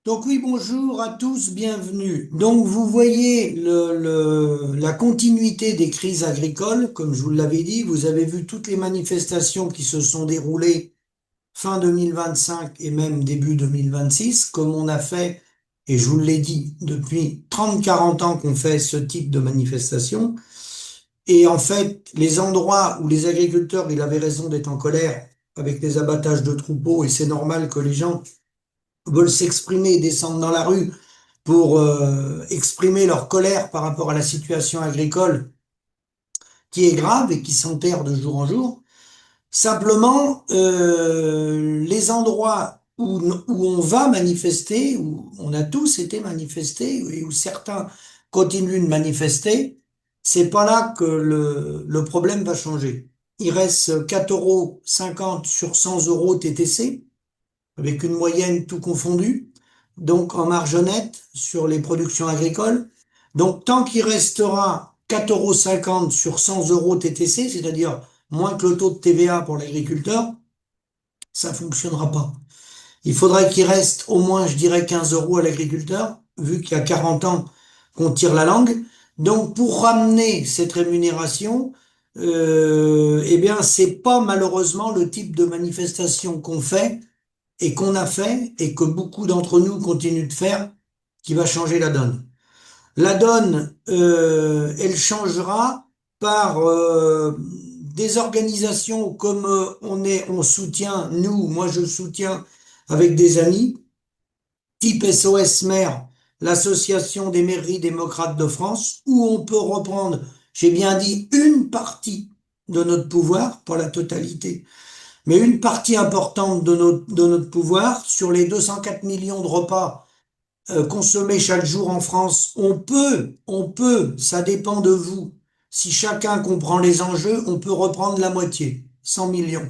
Donc oui, bonjour à tous, bienvenue. Donc vous voyez la continuité des crises agricoles, comme je vous l'avais dit, vous avez vu toutes les manifestations qui se sont déroulées fin 2025 et même début 2026, comme on a fait, et je vous l'ai dit, depuis 30-40 ans qu'on fait ce type de manifestation. Et en fait, les endroits où les agriculteurs, il avait raison d'être en colère avec les abattages de troupeaux, et c'est normal que les gens veulent s'exprimer et descendre dans la rue pour exprimer leur colère par rapport à la situation agricole qui est grave et qui s'enterre de jour en jour. Simplement, les endroits où on va manifester, où on a tous été manifestés et où certains continuent de manifester, c'est pas là que le problème va changer. Il reste 4,50 € sur 100 € TTC, avec une moyenne tout confondu, donc en marge nette sur les productions agricoles. Donc tant qu'il restera 4,50 € sur 100 € TTC, c'est-à-dire moins que le taux de TVA pour l'agriculteur, ça fonctionnera pas. Il faudrait qu'il reste au moins, je dirais, 15 € à l'agriculteur, vu qu'il y a 40 ans qu'on tire la langue. Donc pour ramener cette rémunération, eh bien c'est pas malheureusement le type de manifestation qu'on fait et qu'on a fait et que beaucoup d'entre nous continuent de faire qui va changer la donne. La donne, elle changera par des organisations comme on soutient, nous, moi je soutiens avec des amis, type SOS Maire, l'association des mairies démocrates de France, où on peut reprendre, j'ai bien dit, une partie de notre pouvoir, pas la totalité, mais une partie importante de notre pouvoir, sur les 204 millions de repas consommés chaque jour en France, ça dépend de vous. Si chacun comprend les enjeux, on peut reprendre la moitié, 100 millions,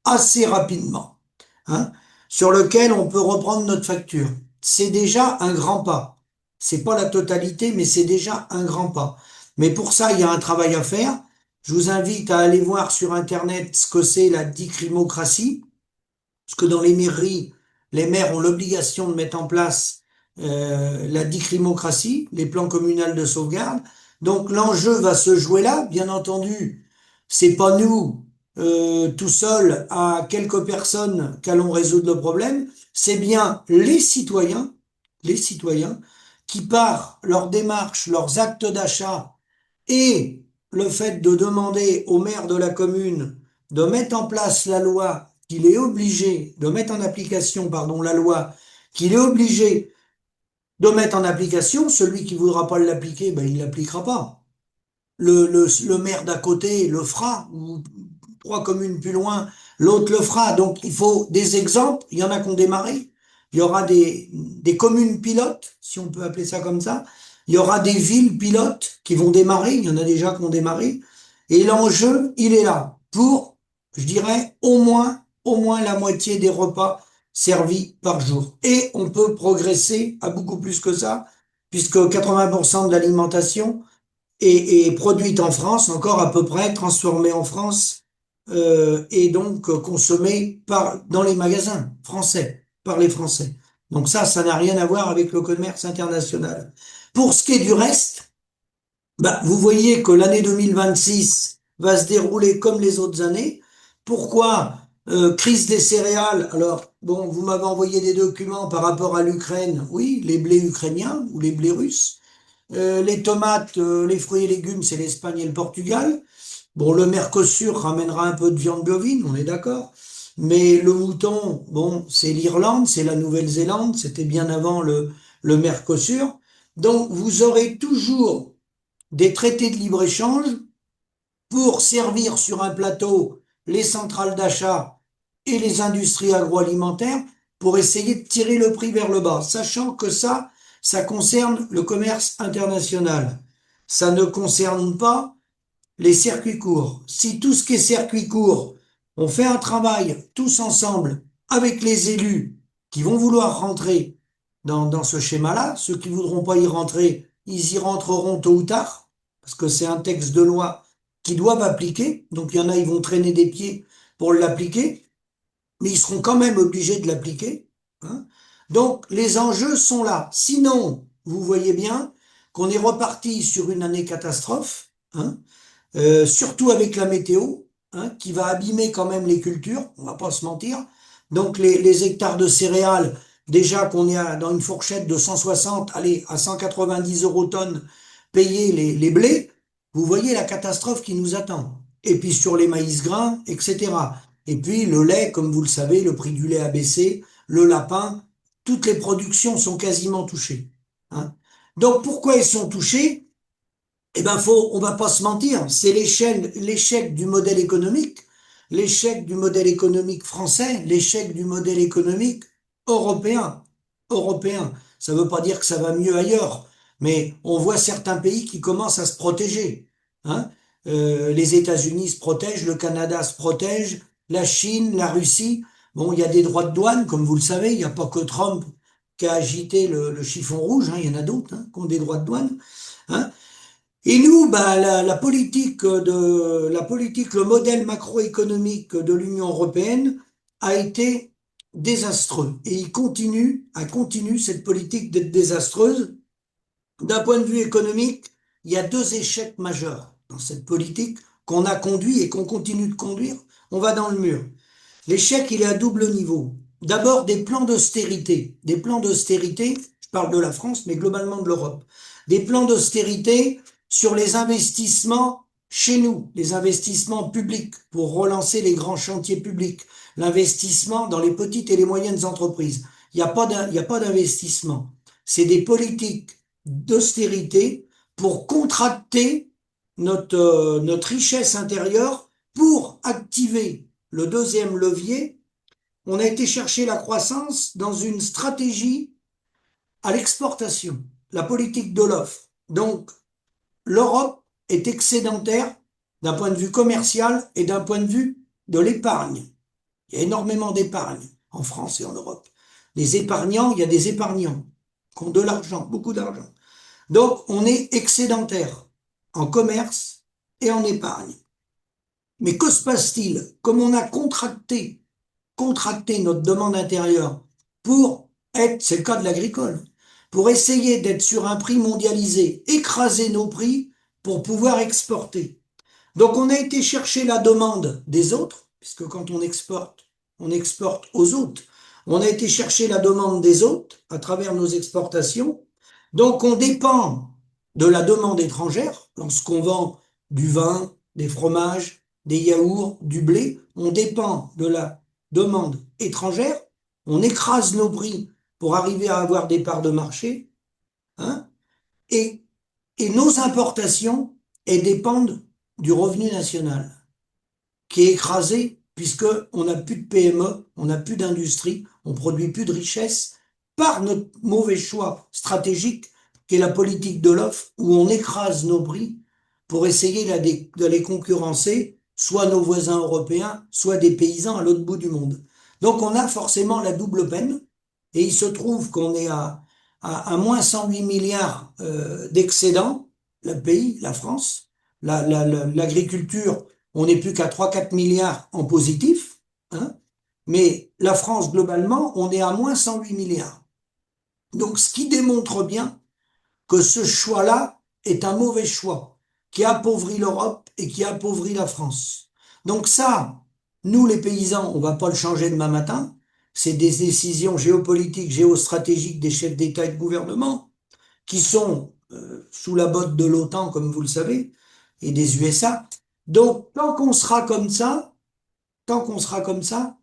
assez rapidement, hein, sur lequel on peut reprendre notre facture. C'est déjà un grand pas. C'est pas la totalité, mais c'est déjà un grand pas. Mais pour ça, il y a un travail à faire. Je vous invite à aller voir sur Internet ce que c'est la dicrimocratie, parce que dans les mairies, les maires ont l'obligation de mettre en place la dicrimocratie, les plans communaux de sauvegarde. Donc l'enjeu va se jouer là, bien entendu. C'est pas nous tout seuls à quelques personnes qu'allons résoudre le problème. C'est bien les citoyens qui par leurs démarches, leurs actes d'achat et le fait de demander au maire de la commune de mettre en place la loi, qu'il est obligé de mettre en application, pardon, la loi, qu'il est obligé de mettre en application, celui qui voudra pas l'appliquer, ben, il l'appliquera pas. Le maire d'à côté le fera, ou 3 communes plus loin, l'autre le fera. Donc il faut des exemples, il y en a qui ont démarré, il y aura des communes pilotes, si on peut appeler ça comme ça, il y aura des villes pilotes qui vont démarrer, il y en a déjà qui ont démarré, et l'enjeu, il est là, pour, je dirais, au moins la moitié des repas servis par jour. Et on peut progresser à beaucoup plus que ça, puisque 80% de l'alimentation est produite en France, encore à peu près, transformée en France, et donc consommée dans les magasins français, par les Français. Donc ça n'a rien à voir avec le commerce international. Pour ce qui est du reste, bah, vous voyez que l'année 2026 va se dérouler comme les autres années. Pourquoi? Crise des céréales. Alors, bon, vous m'avez envoyé des documents par rapport à l'Ukraine. Oui, les blés ukrainiens ou les blés russes. Les tomates, les fruits et légumes, c'est l'Espagne et le Portugal. Bon, le Mercosur ramènera un peu de viande bovine, on est d'accord. Mais le mouton, bon, c'est l'Irlande, c'est la Nouvelle-Zélande, c'était bien avant le Mercosur. Donc, vous aurez toujours des traités de libre-échange pour servir sur un plateau les centrales d'achat et les industries agroalimentaires pour essayer de tirer le prix vers le bas, sachant que ça concerne le commerce international. Ça ne concerne pas les circuits courts. Si tout ce qui est circuit court, on fait un travail tous ensemble avec les élus qui vont vouloir rentrer dans ce schéma-là, ceux qui voudront pas y rentrer, ils y rentreront tôt ou tard, parce que c'est un texte de loi qu'ils doivent appliquer. Donc il y en a, ils vont traîner des pieds pour l'appliquer, mais ils seront quand même obligés de l'appliquer, hein. Donc, les enjeux sont là. Sinon, vous voyez bien qu'on est reparti sur une année catastrophe, hein, surtout avec la météo, hein, qui va abîmer quand même les cultures, on va pas se mentir. Donc, les hectares de céréales, déjà qu'on est dans une fourchette de 160, allez, à 190 euros tonnes payer les blés, vous voyez la catastrophe qui nous attend. Et puis sur les maïs grains, etc. Et puis le lait, comme vous le savez, le prix du lait a baissé, le lapin, toutes les productions sont quasiment touchées, hein. Donc pourquoi elles sont touchées? Eh ben, on va pas se mentir, c'est l'échec du modèle économique, l'échec du modèle économique français, l'échec du modèle économique européen, européen. Ça veut pas dire que ça va mieux ailleurs, mais on voit certains pays qui commencent à se protéger, hein. Les États-Unis se protègent, le Canada se protège, la Chine, la Russie. Bon, il y a des droits de douane, comme vous le savez, il n'y a pas que Trump qui a agité le chiffon rouge, hein, il y en a d'autres, hein, qui ont des droits de douane, hein. Et nous, bah, la politique, le modèle macroéconomique de l'Union européenne a été désastreux. Et continue cette politique d'être désastreuse. D'un point de vue économique, il y a deux échecs majeurs dans cette politique qu'on a conduit et qu'on continue de conduire. On va dans le mur. L'échec, il est à double niveau. D'abord, des plans d'austérité, je parle de la France, mais globalement de l'Europe, des plans d'austérité sur les investissements chez nous, les investissements publics pour relancer les grands chantiers publics, l'investissement dans les petites et les moyennes entreprises. Il y a pas d'investissement. C'est des politiques d'austérité pour contracter notre richesse intérieure pour activer le deuxième levier. On a été chercher la croissance dans une stratégie à l'exportation, la politique de l'offre. Donc, l'Europe est excédentaire d'un point de vue commercial et d'un point de vue de l'épargne. Il y a énormément d'épargne en France et en Europe. Les épargnants, il y a des épargnants qui ont de l'argent, beaucoup d'argent. Donc, on est excédentaire en commerce et en épargne. Mais que se passe-t-il? Comme on a contracter notre demande intérieure pour être, c'est le cas de l'agricole, pour essayer d'être sur un prix mondialisé, écraser nos prix pour pouvoir exporter. Donc on a été chercher la demande des autres, puisque quand on exporte aux autres. On a été chercher la demande des autres à travers nos exportations. Donc on dépend de la demande étrangère lorsqu'on vend du vin, des fromages, des yaourts, du blé. On dépend de la demande étrangère. On écrase nos prix pour arriver à avoir des parts de marché, hein, et, et nos importations, elles dépendent du revenu national, qui est écrasé puisque on n'a plus de PME, on n'a plus d'industrie, on produit plus de richesse par notre mauvais choix stratégique qui est la politique de l'offre où on écrase nos prix pour essayer de les concurrencer, soit nos voisins européens, soit des paysans à l'autre bout du monde. Donc on a forcément la double peine et il se trouve qu'on est à moins 108 milliards d'excédents, le pays, la France, l'agriculture, on n'est plus qu'à 3-4 milliards en positif, hein, mais la France, globalement, on est à moins 108 milliards. Donc, ce qui démontre bien que ce choix-là est un mauvais choix, qui appauvrit l'Europe et qui appauvrit la France. Donc ça, nous les paysans, on va pas le changer demain matin. C'est des décisions géopolitiques, géostratégiques des chefs d'État et de gouvernement qui sont sous la botte de l'OTAN, comme vous le savez, et des USA. Donc, tant qu'on sera comme ça,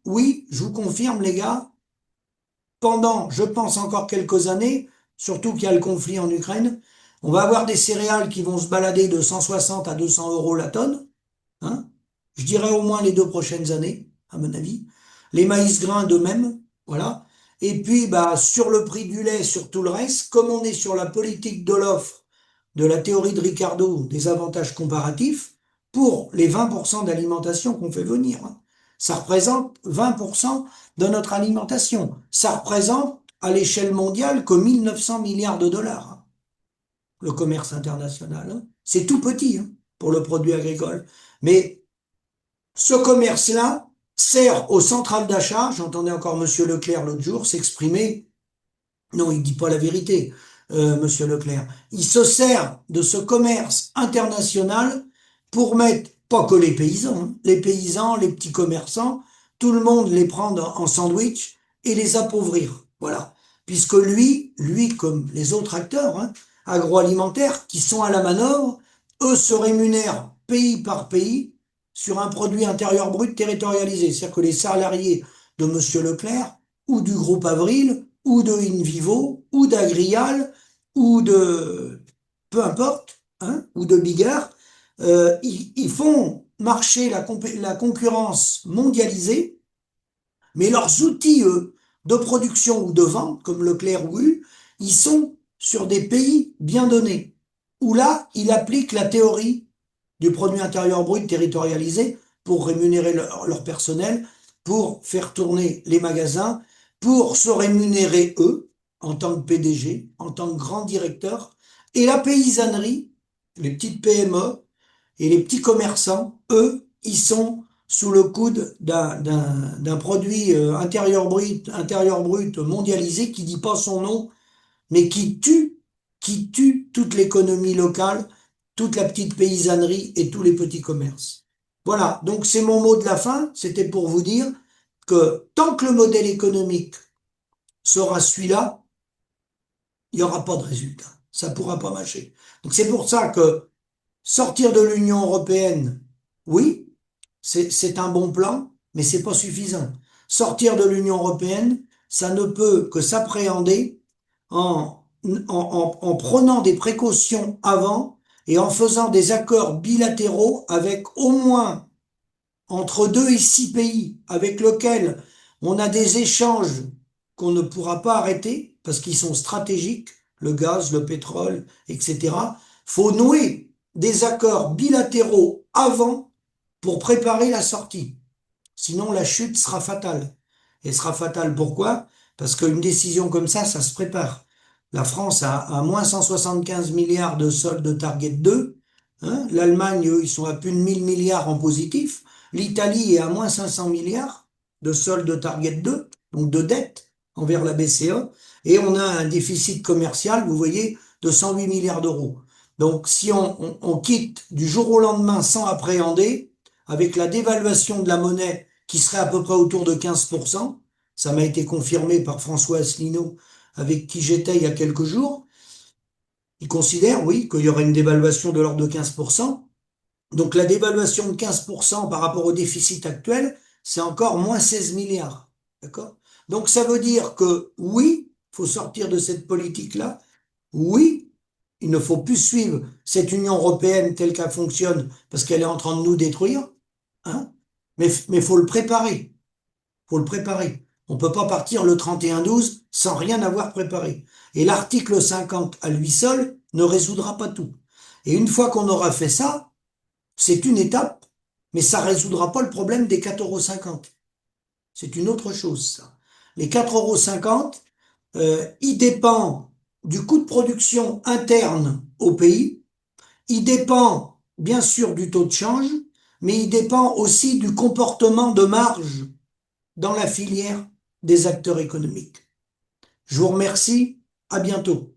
oui, je vous confirme, les gars, pendant, je pense, encore quelques années, surtout qu'il y a le conflit en Ukraine, on va avoir des céréales qui vont se balader de 160 à 200 euros la tonne, hein. Je dirais au moins les 2 prochaines années, à mon avis. Les maïs grains de même, voilà. Et puis, bah, sur le prix du lait, sur tout le reste, comme on est sur la politique de l'offre, de la théorie de Ricardo, des avantages comparatifs, pour les 20% d'alimentation qu'on fait venir, hein. Ça représente 20% de notre alimentation. Ça représente, à l'échelle mondiale, que 1900 milliards de dollars, hein, le commerce international, hein. C'est tout petit, hein, pour le produit agricole. Mais ce commerce-là sert aux centrales d'achat. J'entendais encore Monsieur Leclerc l'autre jour s'exprimer. Non, il dit pas la vérité, Monsieur Leclerc. Il se sert de ce commerce international pour mettre, pas que les paysans, les petits commerçants, tout le monde les prendre en sandwich et les appauvrir. Voilà. Puisque lui comme les autres acteurs agroalimentaires qui sont à la manœuvre, eux se rémunèrent pays par pays sur un produit intérieur brut territorialisé. C'est-à-dire que les salariés de Monsieur Leclerc ou du groupe Avril ou de InVivo, ou d'Agrial, ou de, peu importe, ou de Bigard, ils font marcher la concurrence mondialisée, mais leurs outils, eux, de production ou de vente, comme Leclerc ou U, ils sont sur des pays bien donnés, où là, ils appliquent la théorie du produit intérieur brut territorialisé pour rémunérer leur personnel, pour faire tourner les magasins, pour se rémunérer eux, en tant que PDG, en tant que grand directeur, et la paysannerie, les petites PME et les petits commerçants, eux, ils sont sous le coude d'un produit intérieur brut mondialisé qui dit pas son nom, mais qui tue toute l'économie locale, toute la petite paysannerie et tous les petits commerces. Voilà, donc c'est mon mot de la fin, c'était pour vous dire que tant que le modèle économique sera celui-là, il n'y aura pas de résultat. Ça ne pourra pas marcher. Donc c'est pour ça que sortir de l'Union européenne, oui, c'est un bon plan, mais c'est pas suffisant. Sortir de l'Union européenne, ça ne peut que s'appréhender en prenant des précautions avant et en faisant des accords bilatéraux avec au moins entre 2 et 6 pays avec lesquels on a des échanges qu'on ne pourra pas arrêter parce qu'ils sont stratégiques, le gaz, le pétrole, etc. Faut nouer des accords bilatéraux avant pour préparer la sortie. Sinon, la chute sera fatale. Et sera fatale pourquoi? Parce qu'une décision comme ça se prépare. La France a moins 175 milliards de solde de Target 2. L'Allemagne, eux, ils sont à plus de 1000 milliards en positif. L'Italie est à moins 500 milliards de solde de Target 2, donc de dette envers la BCE. Et on a un déficit commercial, vous voyez, de 108 milliards d'euros. Donc, si on quitte du jour au lendemain sans appréhender, avec la dévaluation de la monnaie qui serait à peu près autour de 15%. Ça m'a été confirmé par François Asselineau, avec qui j'étais il y a quelques jours. Il considère, oui, qu'il y aurait une dévaluation de l'ordre de 15%. Donc la dévaluation de 15% par rapport au déficit actuel, c'est encore moins 16 milliards. D'accord? Donc ça veut dire que oui, il faut sortir de cette politique-là. Oui, il ne faut plus suivre cette Union européenne telle qu'elle fonctionne parce qu'elle est en train de nous détruire. Hein? Mais faut le préparer. Faut le préparer. On peut pas partir le 31-12 sans rien avoir préparé. Et l'article 50 à lui seul ne résoudra pas tout. Et une fois qu'on aura fait ça, c'est une étape, mais ça résoudra pas le problème des 4,50 €. C'est une autre chose, ça. Les 4,50 €, il dépend du coût de production interne au pays, il dépend bien sûr du taux de change, mais il dépend aussi du comportement de marge dans la filière des acteurs économiques. Je vous remercie, à bientôt.